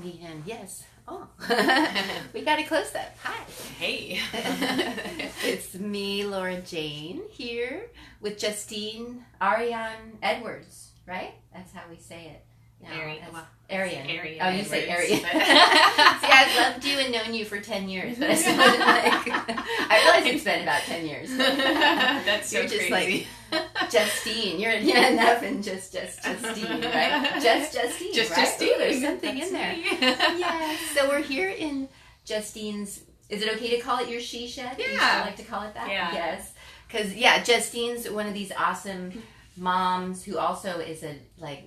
And yes. Oh, we got to close that. Hi. Hey. It's me, Laura Jane, here with Justine Arian-Edwards, right? That's how we say it. No, Arian. Oh, you say Arian. See, I've loved you and known you for 10 years, but I still wasn't I realize it's been about 10 years. That's so you're just crazy. Like, Justine. You're enough and just Justine, right? Justine, just right? Justine. Ooh, there's something That's in there. Yeah. So we're here in Justine's, is it okay to call it your she shed? Yeah. Do you still like to call it that? Yeah. Yes. Because, Justine's one of these awesome moms who also is a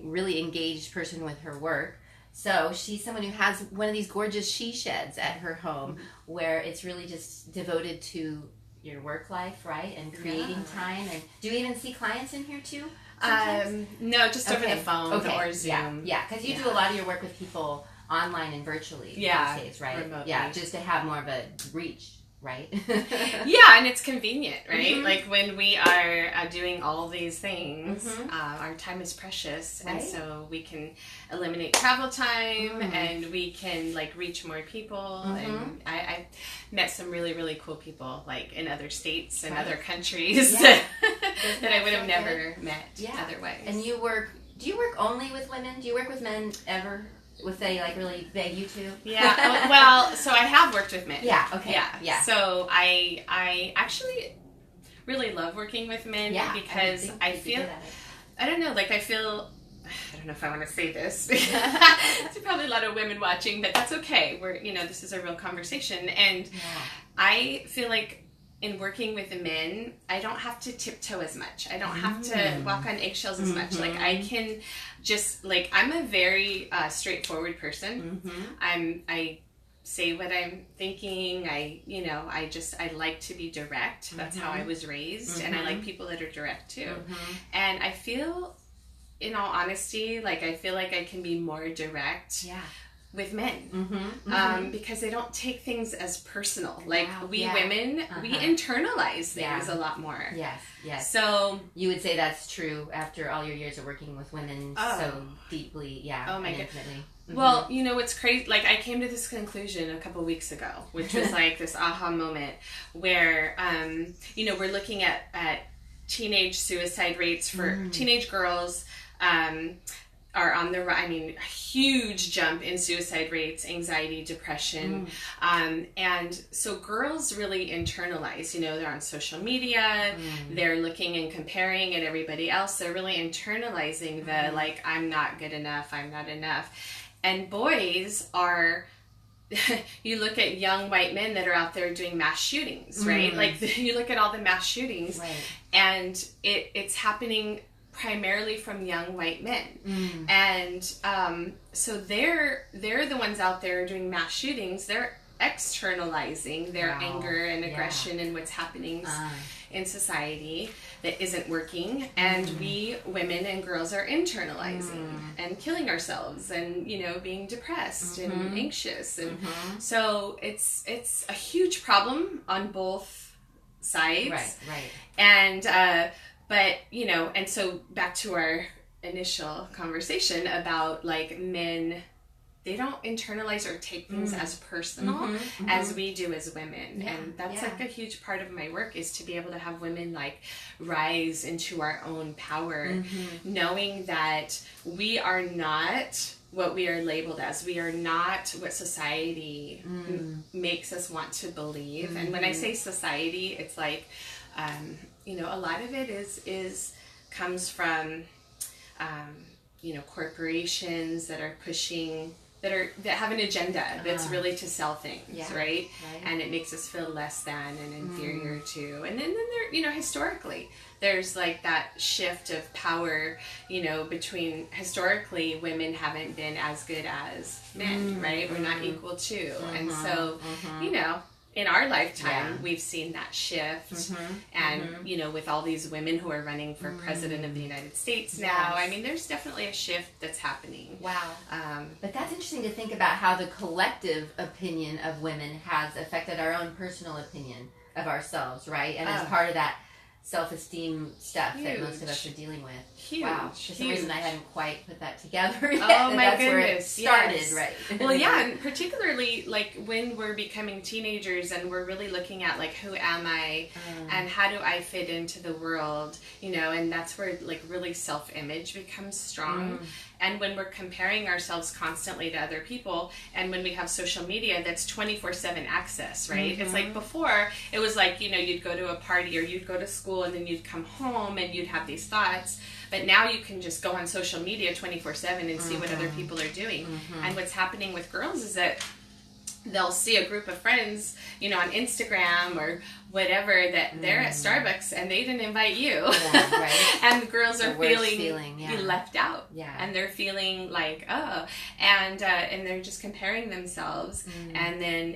really engaged person with her work. So she's someone who has one of these gorgeous she sheds at her home where it's really just devoted to your work life, right? And creating time. And do you even see clients in here too? No, just over the phone or Zoom. Yeah, because you do a lot of your work with people online and virtually these days, right? Remotely. Yeah, just to have more of a reach. Right. Yeah, and it's convenient, right? Like when we are doing all these things, our time is precious, and so we can eliminate travel time, and we can reach more people. And I've met some really, really cool people, in other states and other countries that I would have never met otherwise. And do you work only with women? Do you work with men ever? If they really beg you to? Yeah. Well, so I have worked with men. Yeah. Okay. Yeah. So I actually really love working with men because I feel, I don't know, I feel, I don't know if I want to say this. There's probably a lot of women watching, but that's okay. This is a real conversation. And I feel like in working with the men, I don't have to tiptoe as much. I don't have to walk on eggshells as much. I can just, I'm a very straightforward person. I say what I'm thinking. I like to be direct. That's how I was raised. And I like people that are direct too. And I feel, in all honesty, I feel like I can be more direct. With men, because they don't take things as personal. We women, we internalize things a lot more. Yes. So you would say that's true after all your years of working with women so deeply, oh my and God. intimately. Well, what's crazy, I came to this conclusion a couple weeks ago, which was this aha moment where, we're looking at teenage suicide rates for teenage girls, are on the rise. I mean, a huge jump in suicide rates, anxiety, depression. And so girls really internalize, they're on social media, they're looking and comparing at everybody else. They're really internalizing the, I'm not good enough, I'm not enough. And boys are, you look at young white men that are out there doing mass shootings, right? You look at all the mass shootings and it's happening primarily from young white men. And so they're the ones out there doing mass shootings. They're externalizing their anger and aggression and what's happening in society that isn't working. And we women and girls are internalizing and killing ourselves and being depressed and anxious. And so it's a huge problem on both sides. Right. And but, and so back to our initial conversation about men, they don't internalize or take things as personal as we do as women. And that's a huge part of my work, is to be able to have women rise into our own power, knowing that we are not what we are labeled as. We are not what society makes us want to believe. And when I say society, it's a lot of it comes from, corporations that are pushing, that have an agenda that's really to sell things, right? And it makes us feel less than and inferior to. And then there, historically, there's that shift of power, between, historically, women haven't been as good as men, right? We're not equal to. And so, in our lifetime, we've seen that shift. And, with all these women who are running for president of the United States now, I mean, there's definitely a shift that's happening. Wow. But that's interesting to think about how the collective opinion of women has affected our own personal opinion of ourselves, right? And as part of that self-esteem stuff that most of us Huge. are dealing with. Huge. Wow. For some Huge. reason I hadn't quite put that together yet. Oh my That's goodness. where it started, yes. right? Well, yeah, and particularly like when we're becoming teenagers and we're really looking at like, who am I and how do I fit into the world, you know, and that's where like really self-image becomes strong. And when we're comparing ourselves constantly to other people, and when we have social media that's 24/7 access, right? It's like before, it was like, you know, you'd go to a party or you'd go to school and then you'd come home and you'd have these thoughts. But now you can just go on social media 24/7 and see what other people are doing. And what's happening with girls is that they'll see a group of friends, you know, on Instagram or whatever, that they're at Starbucks and they didn't invite you. Yeah, right. And the girls are feeling yeah. left out. Yeah. And they're feeling like, oh, and they're just comparing themselves. And then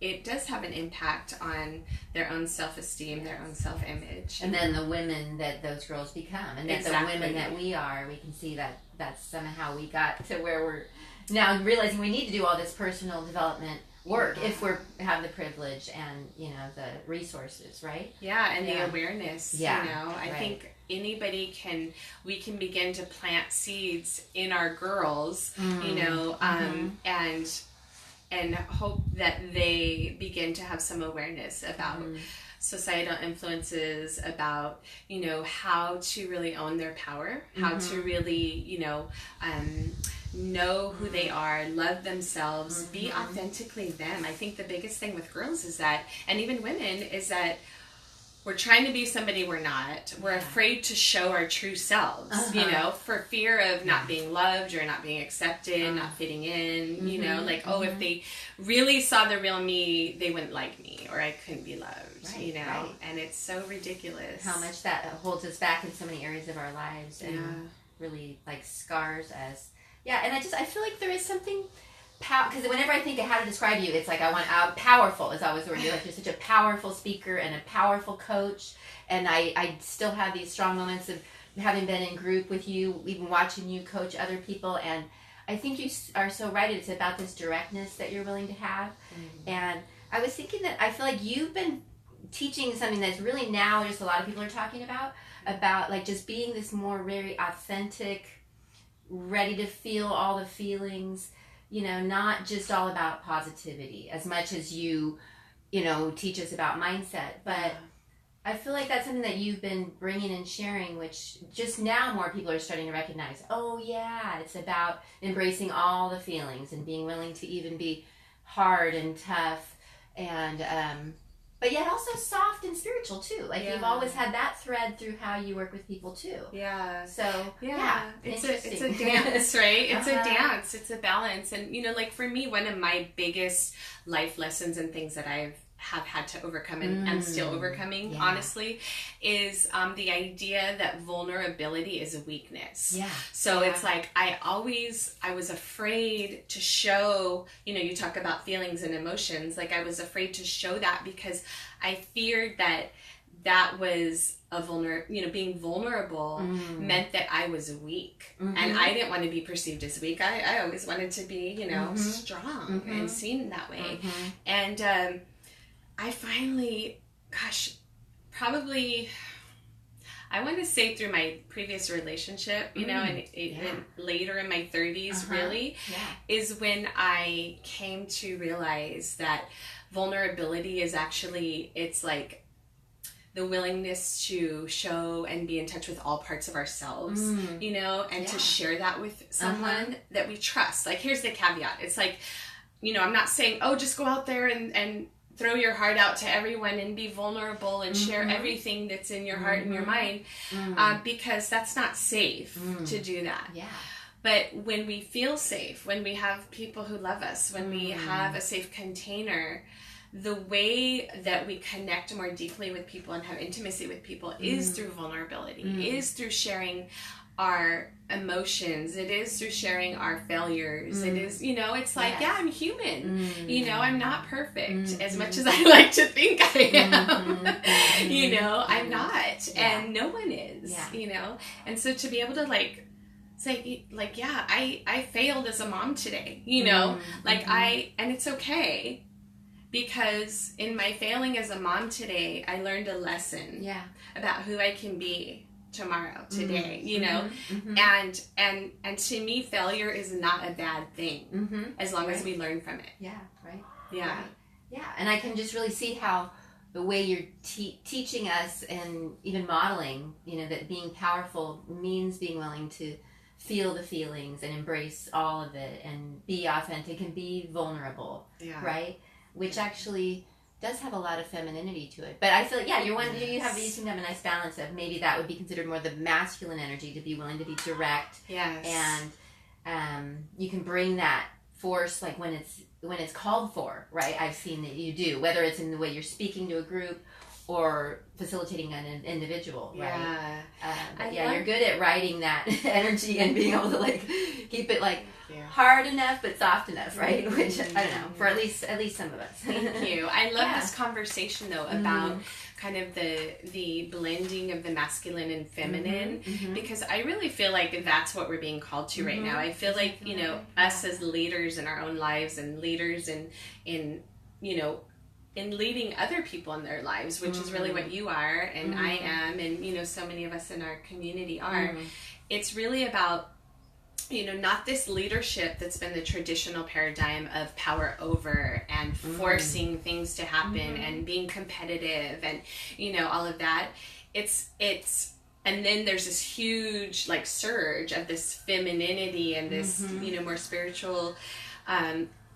it does have an impact on their own self-esteem, their own self-image. And then the women that those girls become, and that the women that we are, we can see that that's somehow we got to where we're now realizing we need to do all this personal development work if we have the privilege and, you know, the resources, right? Yeah, and the awareness, Yeah, you know. I think anybody we can begin to plant seeds in our girls, you know, and hope that they begin to have some awareness about societal influences, about, you know, how to really own their power, how to really, you know who they are, love themselves, be authentically them. I think the biggest thing with girls is that, and even women, is that we're trying to be somebody we're not. We're afraid to show our true selves, you know, for fear of not being loved or not being accepted, not fitting in, you know, like, oh, if they really saw the real me, they wouldn't like me, or I couldn't be loved, you know, and it's so ridiculous. How much that holds us back in so many areas of our lives and really, like, scars us. Yeah, and I feel like there is something, because whenever I think of how to describe you, it's like I want powerful is always the word. You're like, you're such a powerful speaker and a powerful coach, and I still have these strong moments of having been in group with you, even watching you coach other people, and I think you are so right. It's about this directness that you're willing to have, and I was thinking that I feel like you've been teaching something that's really now just a lot of people are talking about like just being this more very authentic, ready to feel all the feelings, you know, not just all about positivity as much as you know, teach us about mindset. But I feel like that's something that you've been bringing and sharing, which just now more people are starting to recognize. Oh yeah, it's about embracing all the feelings and being willing to even be hard and tough and but yet also soft and spiritual too. Like you've always had that thread through how you work with people too. Yeah. So it's a dance, right? It's a dance. It's a balance. And you know, like for me, one of my biggest life lessons and things that have had to overcome and I'm still overcoming, honestly, is the idea that vulnerability is a weakness. Yeah. So it's like I was afraid to show, you know, you talk about feelings and emotions, like I was afraid to show that because I feared that was being vulnerable meant that I was weak, and I didn't want to be perceived as weak. I always wanted to be, you know, strong and seen that way. And I finally, probably, I want to say through my previous relationship, you know, and later in my 30s, really, is when I came to realize that vulnerability is actually, it's like the willingness to show and be in touch with all parts of ourselves, you know, and to share that with someone that we trust. Like, here's the caveat. It's like, you know, I'm not saying, oh, just go out there and throw your heart out to everyone and be vulnerable and share everything that's in your heart and your mind, because that's not safe to do that. Yeah. But when we feel safe, when we have people who love us, when we have a safe container, the way that we connect more deeply with people and have intimacy with people is through vulnerability, is through sharing our emotions, it is through sharing our failures, it is, you know, it's like, I'm human, you know, I'm not perfect as much as I like to think I am, you know, I'm not, and no one is, you know, and so to be able to like say, like, I failed as a mom today, you know, like and it's okay, because in my failing as a mom today, I learned a lesson about who I can be tomorrow, today, you know, and to me, failure is not a bad thing as long as we learn from it. Yeah, right. Yeah. Right. Yeah, and I can just really see how the way you're teaching us and even modeling, you know, that being powerful means being willing to feel the feelings and embrace all of it and be authentic and be vulnerable, right? Which actually does have a lot of femininity to it. But I feel like, you have you seem to have a nice balance of maybe that would be considered more the masculine energy, to be willing to be direct. Yes. And you can bring that force like when it's called for, right? I've seen that you do, whether it's in the way you're speaking to a group or facilitating an individual, right? You're good at riding that energy and being able to like keep it like hard enough but soft enough, right? Which I don't know, for at least some of us. Thank you. I love this conversation though about kind of the blending of the masculine and feminine, because I really feel like that's what we're being called to right now. I feel like, you know, us as leaders in our own lives and leaders in you know, in leading other people in their lives, which is really what you are and I am, and, you know, so many of us in our community are. It's really about, you know, not this leadership that's been the traditional paradigm of power over and forcing things to happen and being competitive and, you know, all of that. It's and then there's this huge like surge of this femininity and this, you know, more spiritual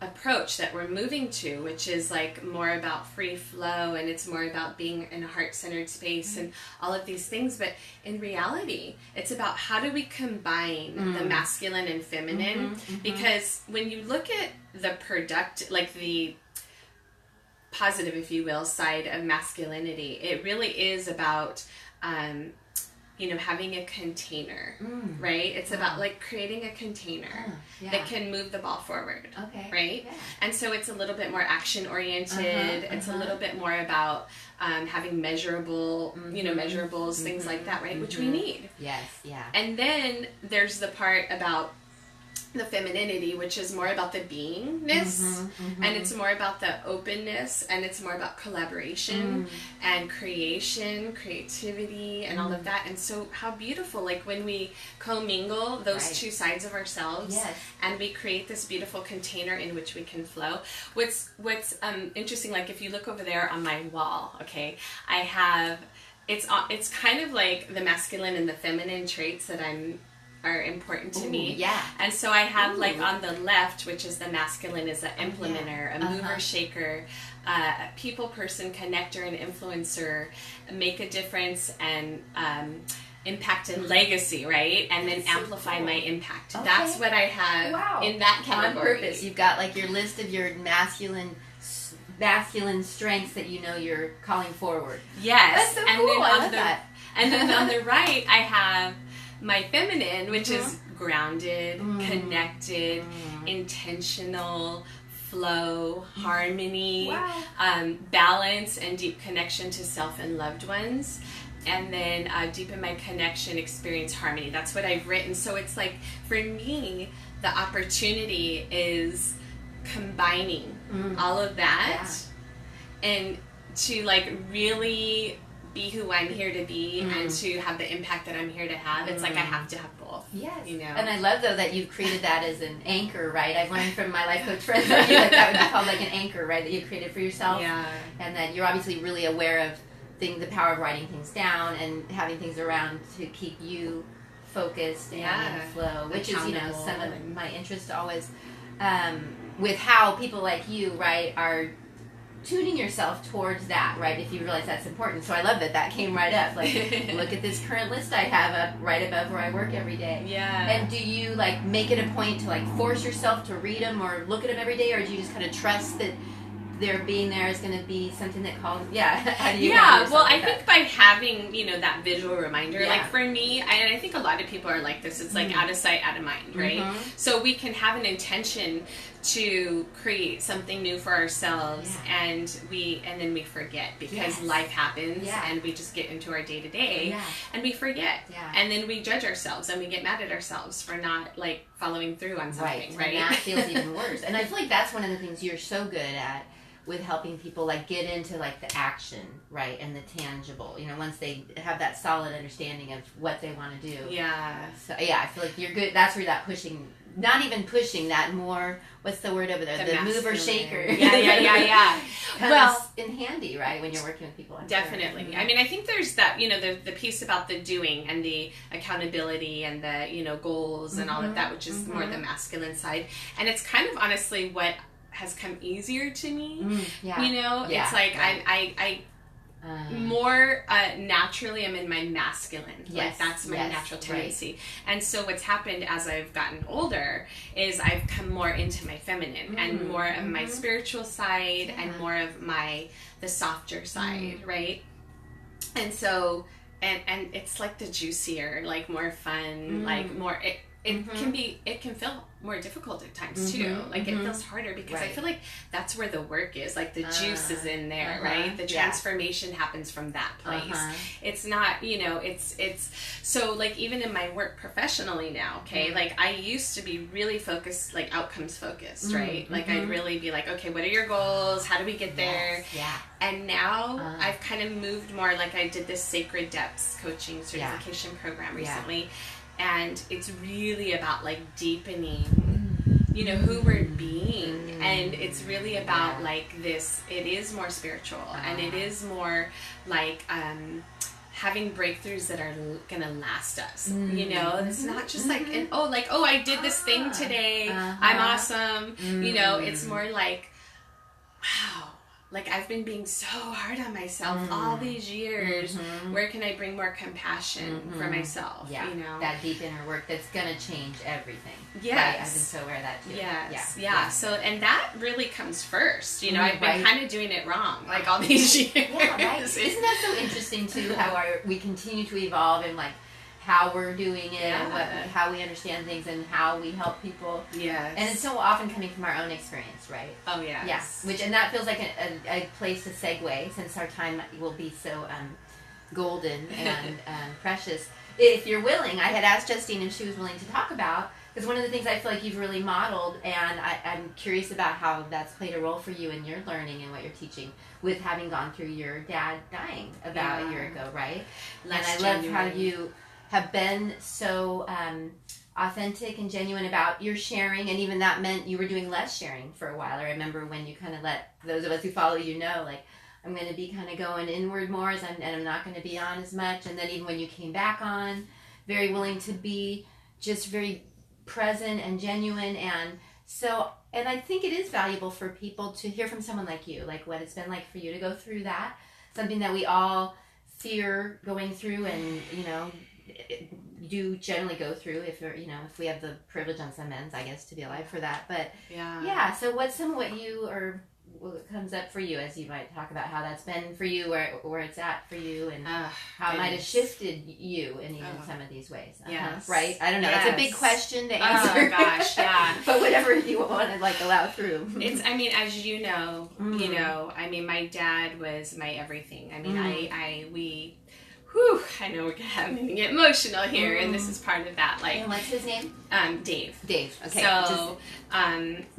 approach that we're moving to, which is like more about free flow, and it's more about being in a heart-centered space and all of these things. But in reality, it's about how do we combine the masculine and feminine, because when you look at the like the positive, if you will, side of masculinity, it really is about you know, having a container, right? It's about like creating a container that can move the ball forward, right? Yeah. And so it's a little bit more action oriented. It's a little bit more about having measurable, you know, measurables, things like that, right? Which we need. Yes, yeah. And then there's the part about the femininity, which is more about the beingness, and it's more about the openness, and it's more about collaboration and creation, creativity, and all of that. And so how beautiful, like when we commingle those two sides of ourselves, and we create this beautiful container in which we can flow. What's interesting, like if you look over there on my wall, I have, it's kind of like the masculine and the feminine traits that are important to me. Yeah. And so I have like on the left, which is the masculine, is an implementer, a mover, shaker, a people person, connector, and influencer, make a difference and impact and legacy, right? And then amplify my impact. That's what I have in that category. On purpose. You've got like your list of your masculine strengths that you know you're calling forward. Yes. That's so cool. I love that. And then on the right, I have my feminine, which is grounded, connected, intentional, flow, harmony, balance, and deep connection to self and loved ones. And then deepen my connection, experience harmony. That's what I've written. So it's like, for me, the opportunity is combining all of that and to like really be who I'm here to be and to have the impact that I'm here to have. It's like I have to have both. Yes. You know? And I love though that you've created that as an anchor, right? I've learned from my life coach friends like that would be called like an anchor, right? That you created for yourself. Yeah. And that you're obviously really aware of the power of writing things down and having things around to keep you focused and in flow, which is, you know, some of my interest always with how people like you, right, are tuning yourself towards that, right, if you realize that's important. So I love that came right up. Like, look at this current list I have up right above where I work every day. Yeah. And do you, like, make it a point to, like, force yourself to read them or look at them every day, or do you just kind of trust that their being there is going to be something that calls, how do you well, I think by having, you know, that visual reminder, like for me, and I think a lot of people are like this, it's like out of sight, out of mind, right? So we can have an intention to create something new for ourselves and then we forget because life happens and we just get into our day-to-day and we forget and then we judge ourselves and we get mad at ourselves for not like following through on something, right? And that feels even worse. And I feel like that's one of the things you're so good at with helping people like get into like the action, right, and the tangible. You know, once they have that solid understanding of what they want to do. Yeah. So yeah, I feel like you're good. That's where that pushing, not even pushing, that more. What's the word over there? The mover shaker. Yeah. Comes in handy, right, when you're working with people. Definitely. Sure. I mean, I think there's that, you know, the piece about the doing and the accountability and the, you know, goals and all of that, which is more the masculine side. And it's kind of honestly what has come easier to me. You know, it's like I more naturally I'm in my masculine. Like that's my natural tendency. Right. And so what's happened as I've gotten older is I've come more into my feminine and more of my spiritual side and more of the softer side, right? And so and it's like the juicier, like more fun, like more it can feel more difficult at times too. Like it feels harder because I feel like that's where the work is. Like the juice is in there, right? The transformation happens from that place. It's not, you know, it's so like even in my work professionally now, okay, like I used to be really focused, like outcomes focused, right? Like I'd really be like, okay, what are your goals? How do we get there? And now I've kind of moved more, like I did this Sacred Depths coaching certification program recently. And it's really about like deepening, you know, who we're being. And it's really about like this, it is more spiritual and it is more like having breakthroughs that are going to last us. You know, it's not just like, I did this thing today. I'm awesome. You know, it's more like, wow. Like, I've been being so hard on myself all these years. Where can I bring more compassion for myself? Yeah, you know? That deep inner work that's going to change everything. Yes. Right? I've been so aware of that, too. Yes. Yeah. So, and that really comes first. You know, I've been kind of doing it wrong, like, all these years. Yeah, right. Isn't that so interesting, too, how we continue to evolve and, like, how we're doing it and how we understand things and how we help people. Yes. And it's so often coming from our own experience, right? Oh, yes. Yeah. And that feels like a place to segue, since our time will be so golden and precious. If you're willing, I had asked Justine if she was willing to talk about, because one of the things I feel like you've really modeled, and I'm curious about how that's played a role for you in your learning and what you're teaching, with having gone through your dad dying about a year ago, right? And I love how you have been so authentic and genuine about your sharing, and even that meant you were doing less sharing for a while. I remember when you kind of let those of us who follow you know, like, I'm going to be kind of going inward more, and I'm not going to be on as much. And then even when you came back on, very willing to be just very present and genuine. And I think it is valuable for people to hear from someone like you, like what it's been like for you to go through that, something that we all fear going through, and, you know, do generally go through if you're, you know, if we have the privilege on some ends, I guess, to be alive for that. But so what's some of what what comes up for you as you might talk about how that's been for you, where it's at for you, and how it might have shifted you in even some of these ways? Right? I don't know. It's a big question to answer. Oh gosh, yeah. But whatever you want to like allow through. It's, I mean, as you know, I mean, my dad was my everything. I mean, I know we're getting emotional here, and this is part of that. Like, and what's his name? Dave. Dave. Okay. So,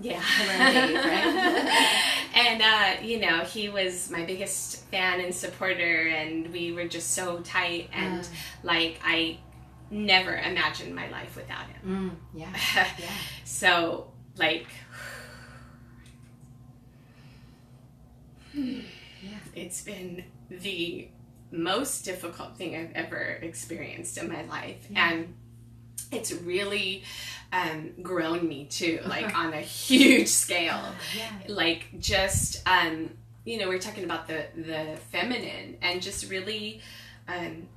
Dave, right? And you know, he was my biggest fan and supporter, and we were just so tight. And like, I never imagined my life without him. So, like, it's been the most difficult thing I've ever experienced in my life, and it's really grown me too, like on a huge scale. Like, just you know, we're talking about the feminine, and just really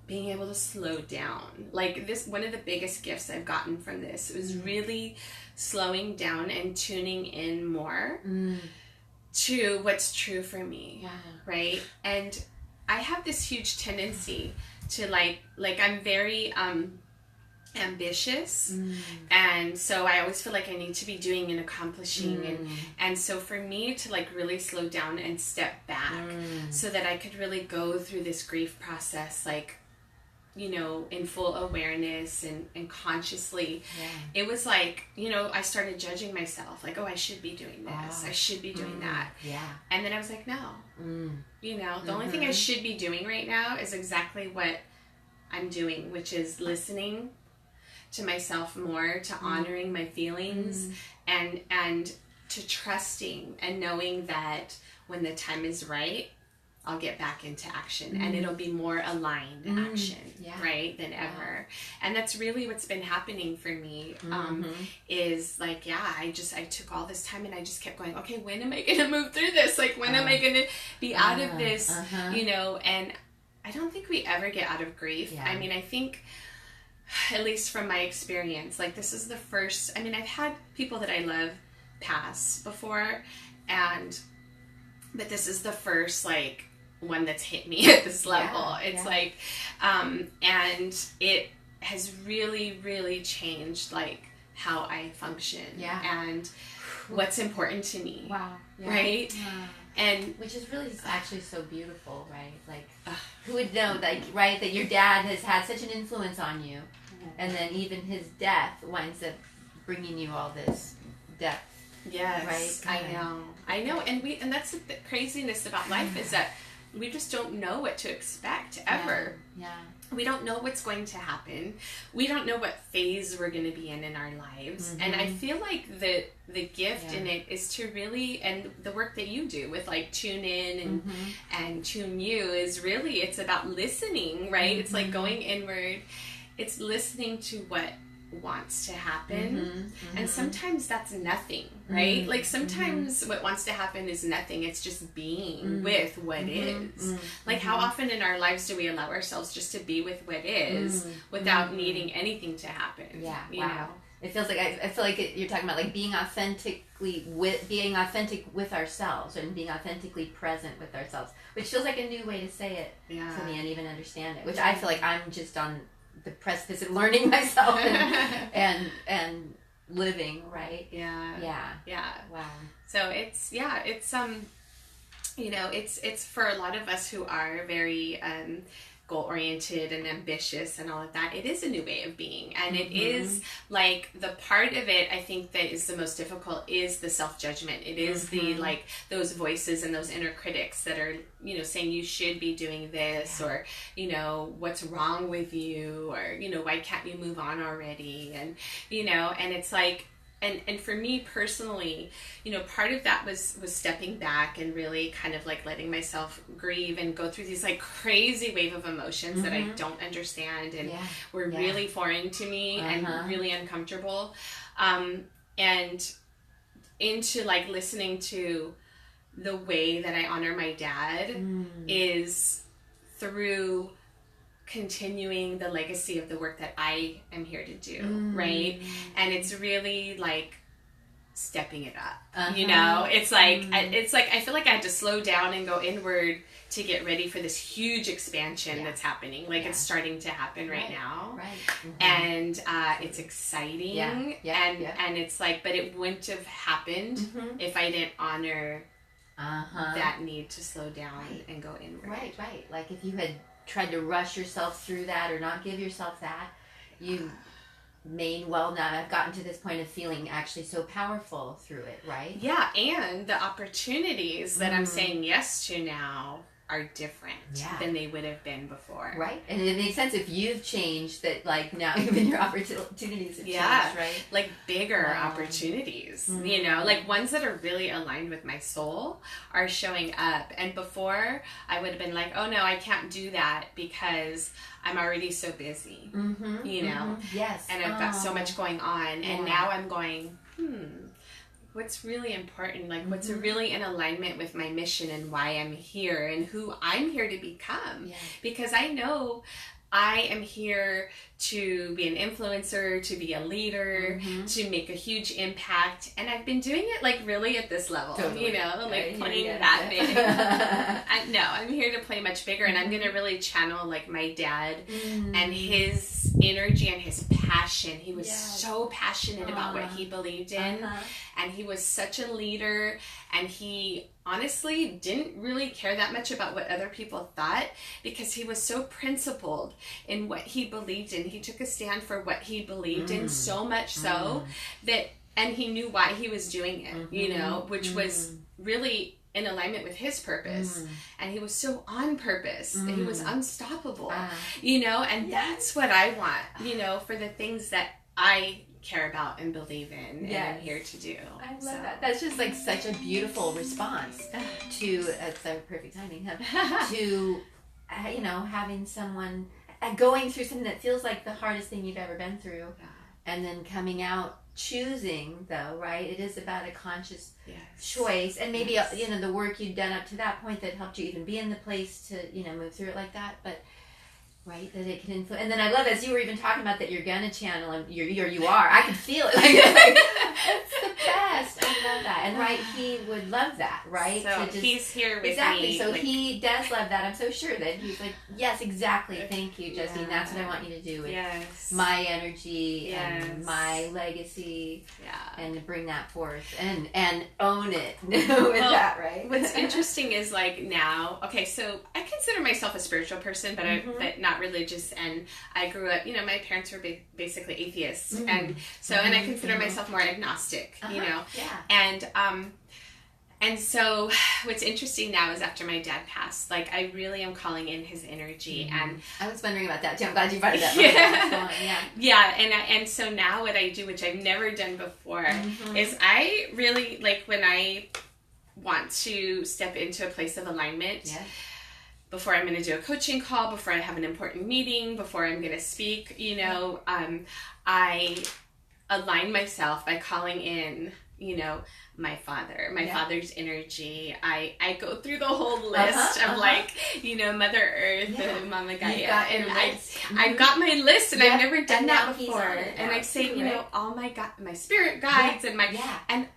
being able to slow down. Like, this, one of the biggest gifts I've gotten from this was really slowing down and tuning in more to what's true for me, right? And I have this huge tendency to like I'm very ambitious, and so I always feel like I need to be doing and accomplishing, and so for me to like really slow down and step back so that I could really go through this grief process, like in full awareness and consciously, it was like, I started judging myself, like, oh, I should be doing this, I should be doing that. And then I was like, no, the only thing I should be doing right now is exactly what I'm doing, which is listening to myself more, to honoring my feelings, and to trusting and knowing that when the time is right, I'll get back into action, and it'll be more aligned action, right, than ever. And that's really what's been happening for me, is like, I took all this time and I just kept going, okay, when am I going to move through this? Like, when am I going to be out of this, and I don't think we ever get out of grief. I mean, I think, at least from my experience, like, this is the first, I mean, I've had people that I love pass before, but this is the first, like, one that's hit me at this level. It's like, and it has really, really changed, like, how I function and what's important to me. Right? And which is really actually so beautiful, right? Like, who would know, like, right, that your dad has had such an influence on you, and then even his death winds up bringing you all this depth. Yes, right? I know, and that's the craziness about life, is that we just don't know what to expect ever. We don't know what's going to happen. We don't know what phase we're going to be in our lives. And I feel like the gift in it is to really, and the work that you do with, like, tune in and tune you, is really, it's about listening, right? It's like going inward. It's listening to what wants to happen, and sometimes that's nothing, right? Like, sometimes what wants to happen is nothing. It's just being with what is. Like, how often in our lives do we allow ourselves just to be with what is without needing anything to happen? You know? It feels like, I feel like you're talking about, like, being authentic with ourselves, and being authentically present with ourselves, which feels like a new way to say it to me and even understand it, which I feel like I'm just on the precipice of learning myself and living, right? Wow. So it's it's for a lot of us who are very goal oriented and ambitious and all of that, it is a new way of being, and it is, like, the part of it, I think, that is the most difficult is the self-judgment. It is the, like, those voices and those inner critics that are, saying you should be doing this, or, what's wrong with you, or, why can't you move on already, and, and it's like, and for me personally, part of that was stepping back and really kind of, like, letting myself grieve and go through these, like, crazy wave of emotions that I don't understand and were really foreign to me and really uncomfortable. And into, like, listening to the way that I honor my dad is through continuing the legacy of the work that I am here to do, right? And it's really, like, stepping it up, It's like, I feel like I had to slow down and go inward to get ready for this huge expansion that's happening. Like, it's starting to happen right now. And it's exciting. And it's like, but it wouldn't have happened if I didn't honor that need to slow down and go inward. Right. Like, if you had tried to rush yourself through that or not give yourself that, you may well not have gotten to this point of feeling actually so powerful through it, right? Yeah, and the opportunities that I'm saying yes to now are different than they would have been before. Right. And it makes sense if you've changed, that, like, now even your opportunities have changed, right? Like, bigger opportunities, like, ones that are really aligned with my soul are showing up. And before, I would have been like, oh no, I can't do that because I'm already so busy, Yes. And I've got so much going on. And now I'm going, what's really important, like, what's really in alignment with my mission and why I'm here and who I'm here to become. Because I know I am here to be an influencer, to be a leader, to make a huge impact. And I've been doing it, like, really at this level, like, playing that big. I'm here to play much bigger, and I'm going to really channel, like, my dad and his energy and his passion. He was so passionate about what he believed in, and he was such a leader, and he honestly didn't really care that much about what other people thought, because he was so principled in what he believed in. He took a stand for what he believed in, so much so that, and he knew why he was doing it, you know, which was really in alignment with his purpose. And he was so on purpose that he was unstoppable, you know, and that's what I want, you know, for the things that I care about and believe in and I'm here to do. I love that. That's just like such a beautiful response to, it's a perfect timing, to, you know, having someone going through something that feels like the hardest thing you've ever been through, and then coming out choosing, though, right? It is about a conscious choice, and maybe you know, the work you'd done up to that point that helped you even be in the place to, you know, move through it like that. But right, that it can influence. And then I love, as you were even talking about that you're gonna channel, and you are. I can feel it. Like, it's the best. I love that. And right, he would love that, right? So he's here with Exactly. me. So he does love that. I'm so sure that he's like, yes, exactly. Thank you, Justine. That's what I want you to do with my energy and my legacy, and to bring that forth and own it with that, right? What's interesting is like now, okay, so I consider myself a spiritual person, but but not religious, and I grew up, you know, my parents were basically atheists, and so and I consider myself more agnostic, you know, and so what's interesting now is after my dad passed, like I really am calling in his energy, and I was wondering about that too. I'm glad you brought it up. And so now what I do, which I've never done before, is I really like when I want to step into a place of alignment. Before I'm going to do a coaching call, before I have an important meeting, before I'm going to speak, you know, I align myself by calling in, you know, my father's energy. I go through the whole list of like, you know, Mother Earth, Mama Gaia, and I've got my list, and I've never done that before. And I say, you know, all my spirit guides and and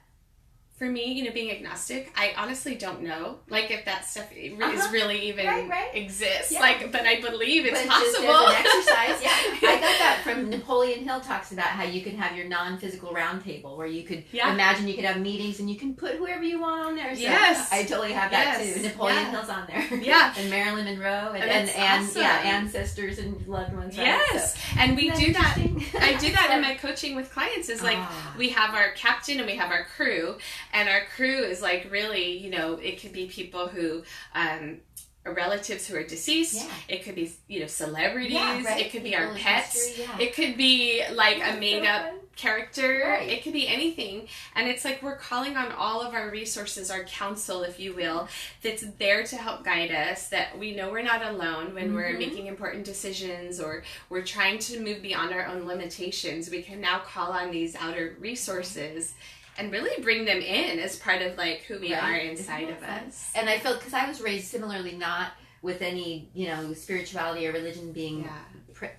for me, you know, being agnostic, I honestly don't know, like, if that stuff is really even exists. Like, but I believe it's possible. Just as an exercise, I got that from Napoleon Hill. Talks about how you can have your non-physical roundtable, where you could imagine you could have meetings and you can put whoever you want on there. So I totally have that too. Napoleon Hill's on there. And Marilyn Monroe and awesome. Ancestors and loved ones. Right? So, and we do that. I do that in my coaching with clients. Is like we have our captain and we have our crew. And our crew is like really, you know, it could be people who are relatives who are deceased. It could be, you know, celebrities. It could be our pets. It could be like a made-up character. It could be anything. And it's like we're calling on all of our resources, our counsel, if you will, that's there to help guide us, that we know we're not alone when we're making important decisions or we're trying to move beyond our own limitations. We can now call on these outer resources and really bring them in as part of like who we are inside of us. And I felt, because I was raised similarly, not with any, you know, spirituality or religion being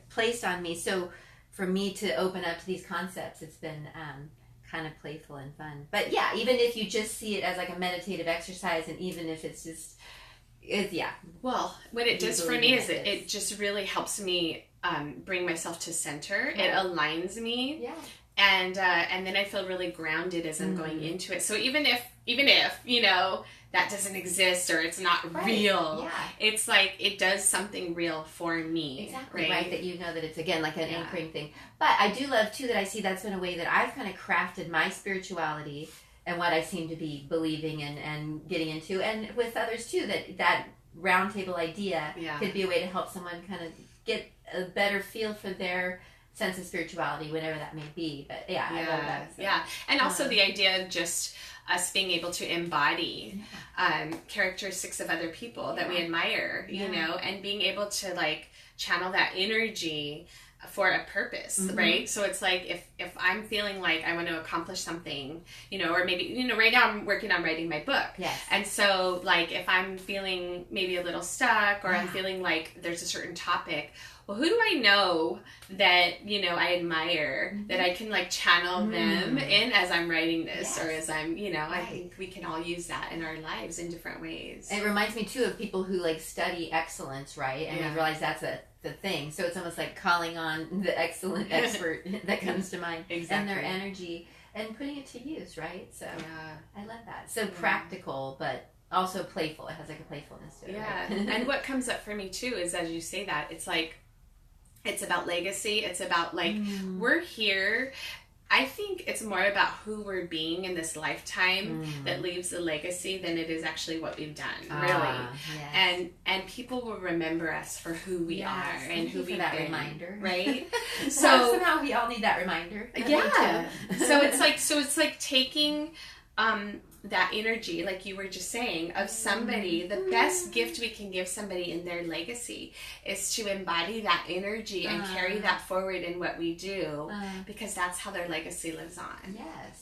placed on me. So for me to open up to these concepts, it's been kind of playful and fun. But yeah, even if you just see it as like a meditative exercise, and even if it's just, Well, what it does for me is it just really helps me bring myself to center. It aligns me. And then I feel really grounded as I'm going into it. So even if you know that doesn't exist or it's not real, it's like it does something real for me. Right? That you know that it's again like an anchoring thing. But I do love too that I see that's been a way that I've kind of crafted my spirituality and what I seem to be believing and getting into, and with others too. That roundtable idea could be a way to help someone kind of get a better feel for their sense of spirituality, whatever that may be. But I love that. So. And also the idea of just us being able to embody characteristics of other people that we admire, you know, and being able to like channel that energy for a purpose, right? So it's like if I'm feeling like I want to accomplish something, you know, or maybe, you know, right now I'm working on writing my book. And so like if I'm feeling maybe a little stuck, or I'm feeling like there's a certain topic, well, who do I know that, you know, I admire, that I can like channel them in as I'm writing this, or as I'm, you know, I think we can all use that in our lives in different ways. It reminds me too of people who like study excellence, right? And we realize that's the thing. So it's almost like calling on the excellent expert that comes to mind and their energy. and putting it to use, right? So Yeah. I love that. So practical, but also playful. It has like a playfulness to it. Yeah. Right? And what comes up for me too is, as you say that, it's like, it's about legacy. It's about like, we're here. I think it's more about who we're being in this lifetime that leaves a legacy than it is actually what we've done, really. Yes. And people will remember us for who we are and who we've been. Reminder, right? So somehow we all need that reminder. Yeah. So it's like taking that energy, like you were just saying, of somebody. The best gift we can give somebody in their legacy is to embody that energy and carry that forward in what we do, because that's how their legacy lives on.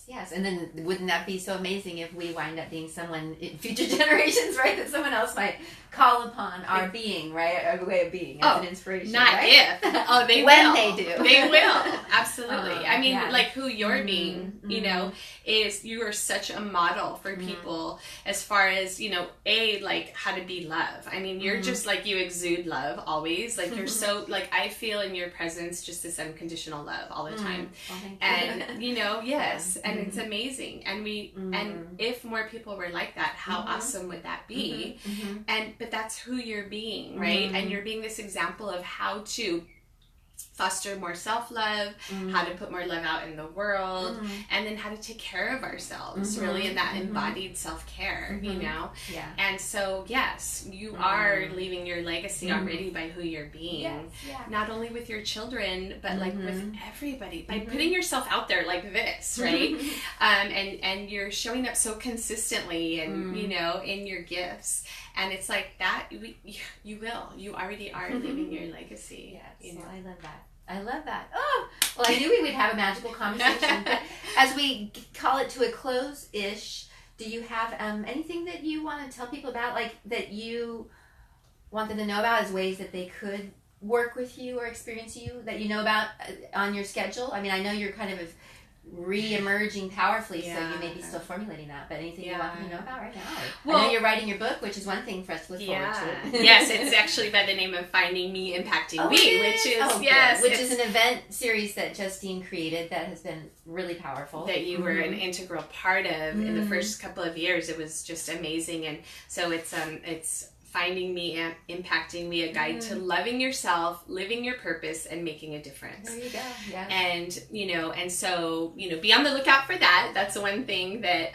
Yes. And then wouldn't that be so amazing if we wind up being someone in future generations, right? That someone else might call upon our being, right? Our way of being as an inspiration. Not right? if. Oh, they when will. they do. They will. Absolutely. I mean, yeah. like who you're being, you know, is you are such a model for people as far as, you know, like how to be love. I mean, you're just like, you exude love always. Like you're so, like I feel in your presence just this unconditional love all the time. Well, thank you. And, you know, yes. And it's amazing. And and if more people were like that, how awesome would that be? But that's who you're being, right? And you're being this example of how to foster more self-love, how to put more love out in the world, and then how to take care of ourselves, really, in that embodied self-care, you know? Yeah. And so, yes, you are leaving your legacy already by who you're being. Yes, yeah. Not only with your children, but like with everybody. By putting yourself out there like this, right? And you're showing up so consistently and, you know, in your gifts. And it's like that, you already are leaving your legacy. Yes, You know? well, I love that. Oh, well, I knew we would have a magical conversation. But as we call it to a close-ish, do you have anything that you want to tell people about, like that you want them to know about as ways that they could work with you or experience you that you know about on your schedule? I mean, I know you're kind of re-emerging powerfully, so you may be still formulating that, but anything you want them to know about right now? Well, I know you're writing your book, which is one thing for us to look forward to. Yes, it's actually by the name of Finding Me, Impacting Me, which is which is an event series that Justine created that has been really powerful. That you were an integral part of in the first couple of years. It was just amazing, and so it's Finding Me, Impacting Me, a guide to loving yourself, living your purpose, and making a difference. There you go. Yeah. And, you know, and so, you know, be on the lookout for that. That's one thing that,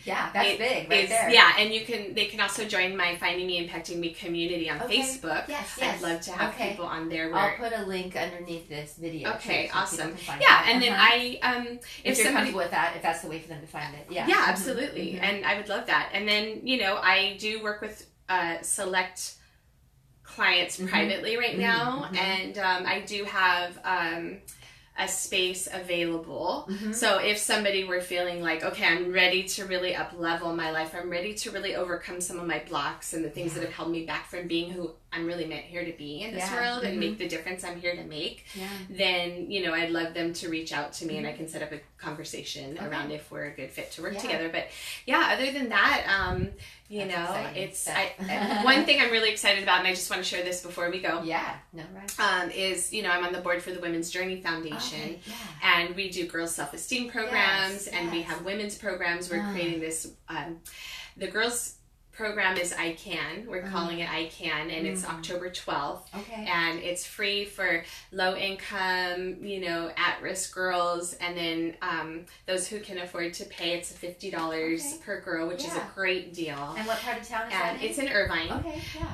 that's big right there. Yeah. And they can also join my Finding Me, Impacting Me community on Facebook. Yes. I'd love to have people on there. I'll put a link underneath this video. Okay. So awesome. Yeah. And then if you're comfortable with that, if that's the way for them to find it. Yeah. Yeah, absolutely. And I would love that. And then, you know, I do work with select clients privately right now, and I do have a space available. So if somebody were feeling like, okay, I'm ready to really up level my life, I'm ready to really overcome some of my blocks and the things that have held me back from being who I'm really meant here to be in this world and make the difference I'm here to make, then, you know, I'd love them to reach out to me and I can set up a conversation around if we're a good fit to work together. But yeah, other than that, you know, it's one thing I'm really excited about, and I just want to share this before we go. Is, you know, I'm on the board for the Women's Journey Foundation, and we do girls' self-esteem programs, and we have women's programs. We're creating this. The girls' program is I Can. We're calling it I Can, and it's October 12th. And it's free for low income, you know, at-risk girls, and then those who can afford to pay, it's $50 per girl, which is a great deal. And what part of town is that in? It's in Irvine.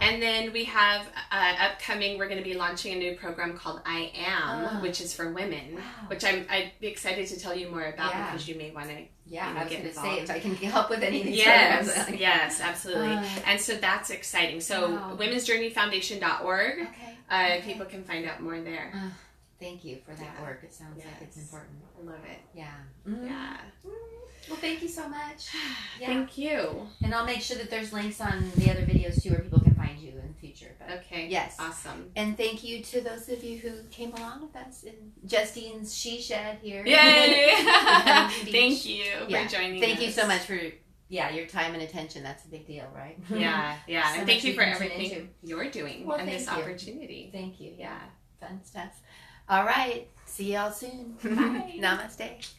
And then we have upcoming, we're going to be launching a new program called I Am, which is for women, which I'd be excited to tell you more about because you may want to I was going to say if I can help with any of these programs. Yes, absolutely. And so that's exciting. So womensjourneyfoundation.org. People can find out more there. Thank you for that work. It sounds like it's important. I love it. Yeah. Well, thank you so much. Thank you. And I'll make sure that there's links on the other videos too where people can find you in the future. But yes. Awesome. And thank you to those of you who came along with us in Justine's She Shed here. Yay! Thank you for joining us. Thank you so much for your time and attention. That's a big deal, right? Yeah. So and thank you for everything you're doing and this opportunity. Thank you. Yeah. Fun stuff. All right. See y'all soon. Bye. Namaste.